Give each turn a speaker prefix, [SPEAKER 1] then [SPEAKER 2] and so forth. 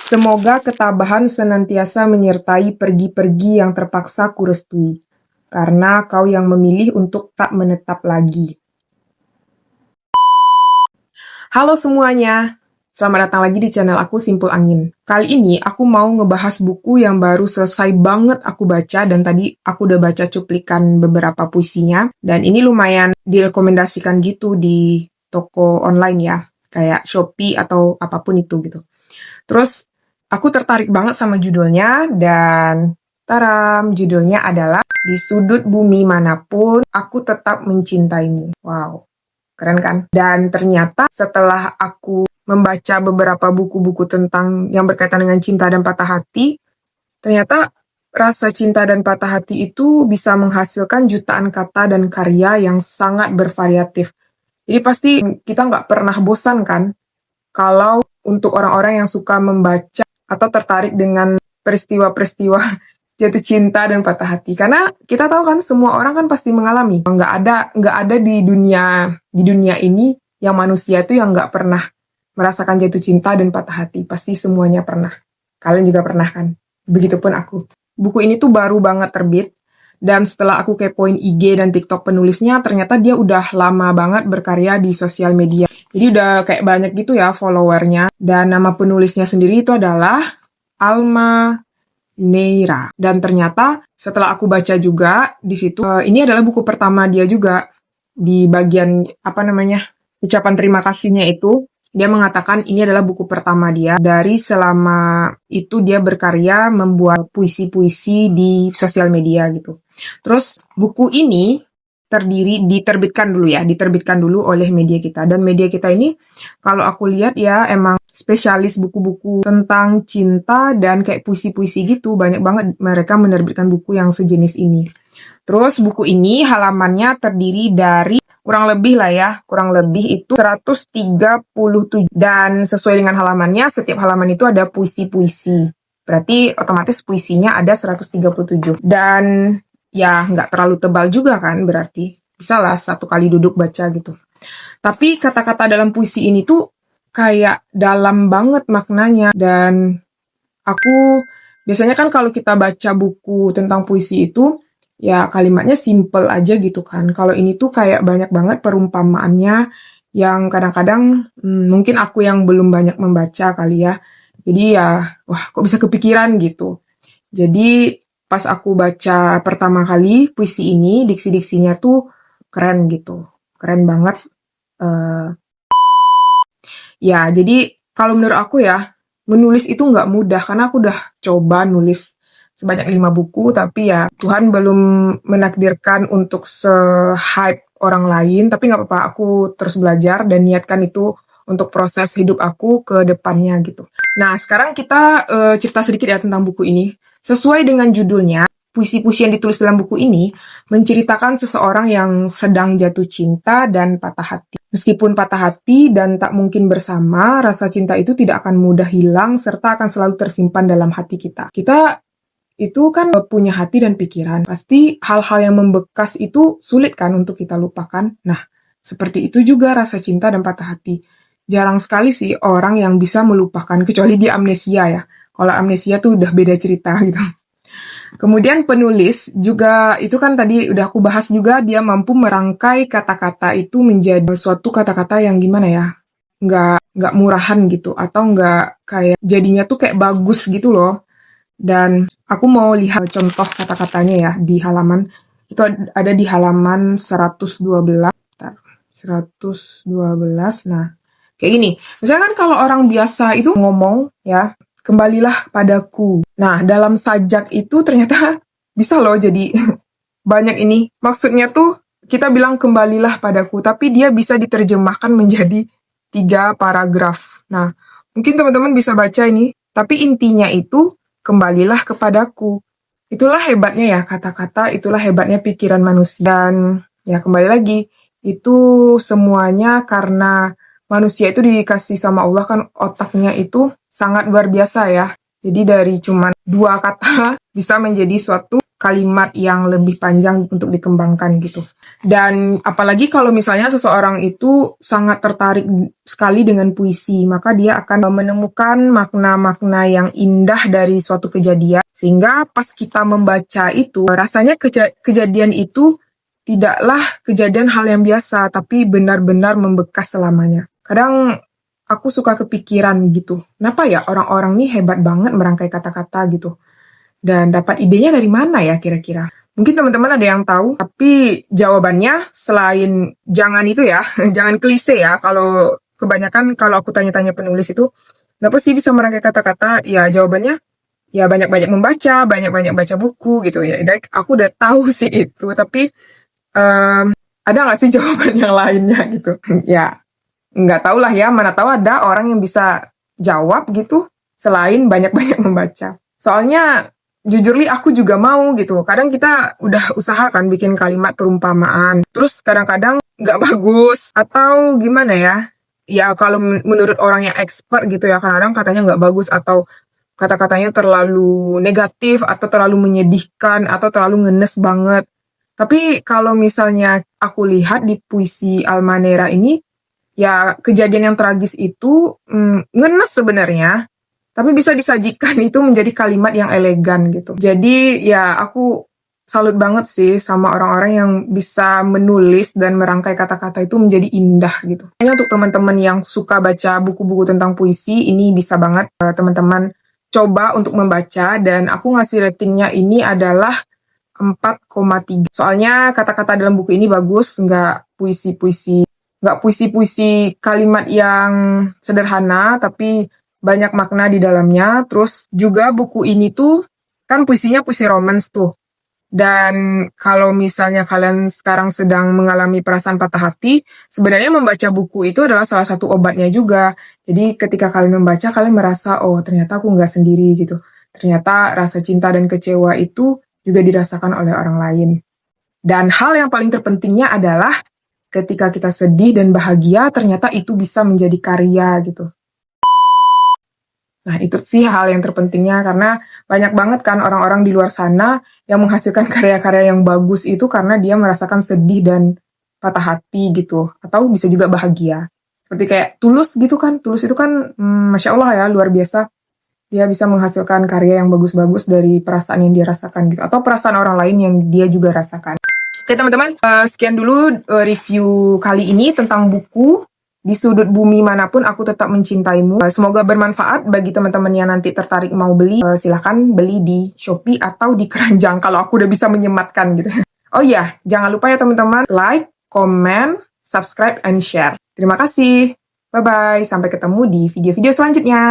[SPEAKER 1] Semoga ketabahan senantiasa menyertai pergi-pergi yang terpaksa kurestui, karena kau yang memilih untuk tak menetap lagi. Halo semuanya, selamat datang lagi di channel aku Simpul Angin. Kali ini aku mau ngebahas buku yang baru selesai banget aku baca, dan tadi aku udah baca cuplikan beberapa puisinya, dan ini lumayan direkomendasikan gitu di toko online ya, kayak Shopee atau apapun itu gitu. Terus aku tertarik banget sama judulnya, dan taram, judulnya adalah Di Sudut Bumi Manapun Aku Tetap Mencintaimu. Wow, keren kan? Dan ternyata setelah aku membaca beberapa buku-buku tentang yang berkaitan dengan cinta dan patah hati, ternyata rasa cinta dan patah hati itu bisa menghasilkan jutaan kata dan karya yang sangat bervariatif. Jadi pasti kita nggak pernah bosan kan kalau untuk orang-orang yang suka membaca atau tertarik dengan peristiwa-peristiwa jatuh cinta dan patah hati. Karena kita tahu kan semua orang kan pasti mengalami. Nggak ada di dunia ini yang manusia itu yang nggak pernah merasakan jatuh cinta dan patah hati. Pasti semuanya pernah. Kalian juga pernah kan? Begitupun aku. Buku ini tuh baru banget terbit. Dan setelah aku kepoin IG dan TikTok penulisnya, ternyata dia udah lama banget berkarya di sosial media. Jadi udah kayak banyak gitu ya followernya. Dan nama penulisnya sendiri itu adalah Alma Neira. Dan ternyata setelah aku baca juga di situ, ini adalah buku pertama dia juga. Di bagian ucapan terima kasihnya itu, dia mengatakan ini adalah buku pertama dia dari selama itu dia berkarya membuat puisi-puisi di sosial media gitu. Terus buku ini diterbitkan dulu oleh media kita. Dan media kita ini kalau aku lihat ya emang spesialis buku-buku tentang cinta dan kayak puisi-puisi gitu. Banyak banget mereka menerbitkan buku yang sejenis ini. Terus buku ini halamannya terdiri dari kurang lebih itu 137. Dan sesuai dengan halamannya, setiap halaman itu ada puisi-puisi. Berarti otomatis puisinya ada 137. Dan ya nggak terlalu tebal juga kan, berarti bisa lah satu kali duduk baca gitu. Tapi kata-kata dalam puisi ini tuh kayak dalam banget maknanya. Dan aku biasanya kan kalau kita baca buku tentang puisi itu ya kalimatnya simple aja gitu kan. Kalau ini tuh kayak banyak banget perumpamaannya yang kadang-kadang mungkin aku yang belum banyak membaca kali ya. Jadi ya wah kok bisa kepikiran gitu. Jadi pas aku baca pertama kali puisi ini, diksi-diksinya tuh keren gitu. Keren banget. Ya, jadi kalau menurut aku ya, menulis itu nggak mudah. Karena aku udah coba nulis sebanyak 5 buku, tapi ya Tuhan belum menakdirkan untuk se-hype orang lain. Tapi nggak apa-apa, aku terus belajar dan niatkan itu untuk proses hidup aku ke depannya gitu. Nah, sekarang kita cerita sedikit ya tentang buku ini. Sesuai dengan judulnya, puisi-puisi yang ditulis dalam buku ini menceritakan seseorang yang sedang jatuh cinta dan patah hati. Meskipun patah hati dan tak mungkin bersama, rasa cinta itu tidak akan mudah hilang serta akan selalu tersimpan dalam hati kita. Kita itu kan punya hati dan pikiran. Pasti hal-hal yang membekas itu sulit kan untuk kita lupakan. Nah, seperti itu juga rasa cinta dan patah hati. Jarang sekali sih orang yang bisa melupakan, kecuali dia amnesia ya. Kalau amnesia tuh udah beda cerita gitu. Kemudian penulis juga, itu kan tadi udah aku bahas juga, dia mampu merangkai kata-kata itu menjadi suatu kata-kata yang gimana ya, nggak murahan gitu, atau nggak kayak, jadinya tuh kayak bagus gitu loh. Dan aku mau lihat contoh kata-katanya ya di halaman, itu ada di halaman 112, 112, nah kayak gini. Misalkan kalau orang biasa itu ngomong ya, kembalilah padaku. Nah, dalam sajak itu ternyata bisa loh jadi banyak ini. Maksudnya tuh kita bilang kembalilah padaku, tapi dia bisa diterjemahkan menjadi 3 paragraf. Nah, mungkin teman-teman bisa baca ini, tapi intinya itu kembalilah kepadaku. Itulah hebatnya ya kata-kata, itulah hebatnya pikiran manusia. Dan ya kembali lagi, itu semuanya karena manusia itu dikasih sama Allah kan otaknya itu sangat luar biasa ya. Jadi dari cuman 2 kata bisa menjadi suatu kalimat yang lebih panjang untuk dikembangkan gitu. Dan apalagi kalau misalnya seseorang itu sangat tertarik sekali dengan puisi, maka dia akan menemukan makna-makna yang indah dari suatu kejadian, sehingga pas kita membaca itu, rasanya kejadian itu tidaklah kejadian hal yang biasa, tapi benar-benar membekas selamanya. Kadang aku suka kepikiran gitu, kenapa ya orang-orang nih hebat banget merangkai kata-kata gitu. Dan dapat idenya dari mana ya kira-kira? Mungkin teman-teman ada yang tahu, tapi jawabannya selain jangan itu ya, jangan klise ya. Kalau kebanyakan kalau aku tanya-tanya penulis itu, kenapa sih bisa merangkai kata-kata? Ya jawabannya, ya banyak-banyak membaca, banyak-banyak baca buku gitu ya. Dan aku udah tahu sih itu, tapi ada nggak sih jawaban yang lainnya gitu? Ya, nggak tahu lah ya, mana tahu ada orang yang bisa jawab gitu selain banyak-banyak membaca. Soalnya jujur li aku juga mau gitu. Kadang kita udah usahakan bikin kalimat perumpamaan, terus kadang-kadang nggak bagus atau gimana ya? Ya kalau menurut orang yang expert gitu ya, kadang-kadang katanya nggak bagus atau kata-katanya terlalu negatif atau terlalu menyedihkan atau terlalu ngenes banget. Tapi kalau misalnya aku lihat di puisi Almanera ini, ya kejadian yang tragis itu ngenes sebenarnya, tapi bisa disajikan itu menjadi kalimat yang elegan gitu. Jadi ya aku salut banget sih sama orang-orang yang bisa menulis dan merangkai kata-kata itu menjadi indah gitu. Hanya untuk teman-teman yang suka baca buku-buku tentang puisi, ini bisa banget teman-teman coba untuk membaca, dan aku ngasih ratingnya ini adalah 4,3. Soalnya kata-kata dalam buku ini bagus, nggak puisi-puisi kalimat yang sederhana, tapi banyak makna di dalamnya. Terus juga buku ini tuh, kan puisinya puisi romance tuh. Dan kalau misalnya kalian sekarang sedang mengalami perasaan patah hati, sebenarnya membaca buku itu adalah salah satu obatnya juga. Jadi ketika kalian membaca, kalian merasa, oh ternyata aku nggak sendiri gitu. Ternyata rasa cinta dan kecewa itu juga dirasakan oleh orang lain. Dan hal yang paling terpentingnya adalah ketika kita sedih dan bahagia, ternyata itu bisa menjadi karya gitu. Nah, itu sih hal yang terpentingnya, karena banyak banget kan orang-orang di luar sana yang menghasilkan karya-karya yang bagus itu karena dia merasakan sedih dan patah hati gitu. Atau bisa juga bahagia. Seperti kayak Tulus gitu kan. Tulus itu kan, Masya Allah ya, luar biasa. Dia bisa menghasilkan karya yang bagus-bagus dari perasaan yang dia rasakan gitu. Atau perasaan orang lain yang dia juga rasakan. Oke teman-teman, sekian dulu review kali ini tentang buku Di Sudut Bumi Manapun Aku Tetap Mencintaimu. Semoga bermanfaat bagi teman-teman yang nanti tertarik mau beli. Silahkan beli di Shopee atau di Keranjang kalau aku udah bisa menyematkan gitu. Oh iya, jangan lupa ya teman-teman, like, comment, subscribe, and share. Terima kasih. Bye-bye. Sampai ketemu di video-video selanjutnya.